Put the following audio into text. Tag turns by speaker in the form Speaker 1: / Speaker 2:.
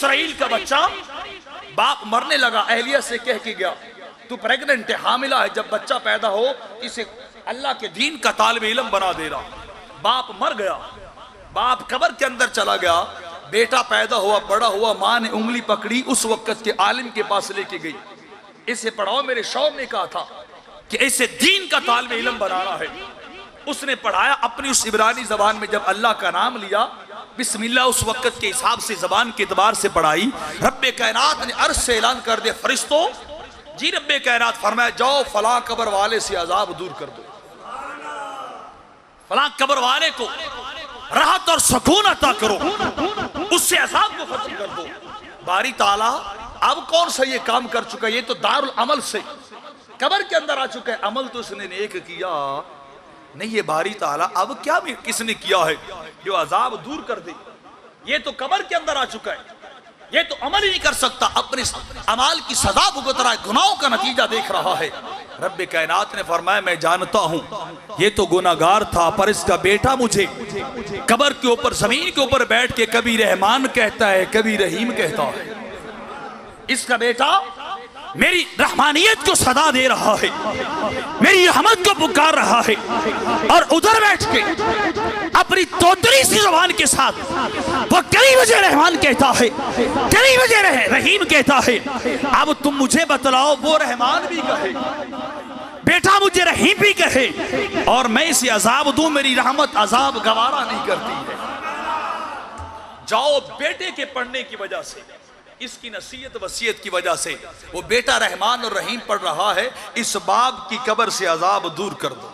Speaker 1: Israel का बच्चा, बाप मरने लगा, अहलिया से कह के गया तू प्रेग्नेंट है, हामिला है, जब बच्चा पैदा हो इसे अल्लाह के दीन का तालिब इल्म बना दे रहा। बाप मर गया, बाप कब्र के अंदर चला गया, बेटा पैदा हुआ, बड़ा हुआ, माँ ने उंगली पकड़ी, उस वक्त के आलिम के पास लेके गई, इसे पढ़ाओ। मेरे शौहर ने कहा था कि ऐसे दीन का तालिब इल्म बनाना है। उसने पढ़ाया अपनी उस इब्रानी जबान में, जब अल्लाह का नाम लिया बिस्मिल्लाह, उस वक्त के हिसाब से जबान के एतबार से पढ़ाई। रब्बे कायनात ने अर्श से ऐलान कर दिया, फरिश्तों जी रब्बे कायनात फरमाया जाओ फला कब्र वाले से अजाब दूर कर दो, फला कब्र वाले को राहत और सुकून अता करो, उससे अजाब को खत्म कर दो। बारी ताला अब कौन सा ये काम कर चुका है, ये तो दारुल अमल से कब्र के अंदर आ चुका है। अमल तो उसने नेक किया नहीं, ये बारी ताला अब क्या किसने किया है जो अजाब दूर कर दे, ये तो कब्र के अंदर आ चुका है, ये तो अमल ही नहीं कर सकता, अपने अमाल की सजा भुगत रहा है, गुनाहों का नतीजा देख रहा है। रब्बे कायनात ने फरमाया मैं जानता हूं ये तो गुनाहगार था, पर इसका बेटा मुझे कब्र के ऊपर जमीन के ऊपर बैठ के कभी रहमान कहता है, कभी रहीम कहता है। इसका बेटा मेरी रहमानियत को सदा दे रहा है, मेरी रहमत को पुकार रहा है, और उधर बैठ के अपनी तोतरी सी जुबान के साथ वो कभी मुझे रहमान कहता है, कभी मुझे रहीम कहता है। अब तुम मुझे बतलाओ, वो रहमान भी कहे, बेटा मुझे रहीम भी कहे, और मैं इसे अजाब दूं, मेरी रहमत अजाब गवारा नहीं करती है। जाओ बेटे के पढ़ने की वजह से, इसकी नसीहत वसीयत की वजह से वो बेटा रहमान और रहीम पढ़ रहा है, इस बाप की कब्र से अजाब दूर कर दो।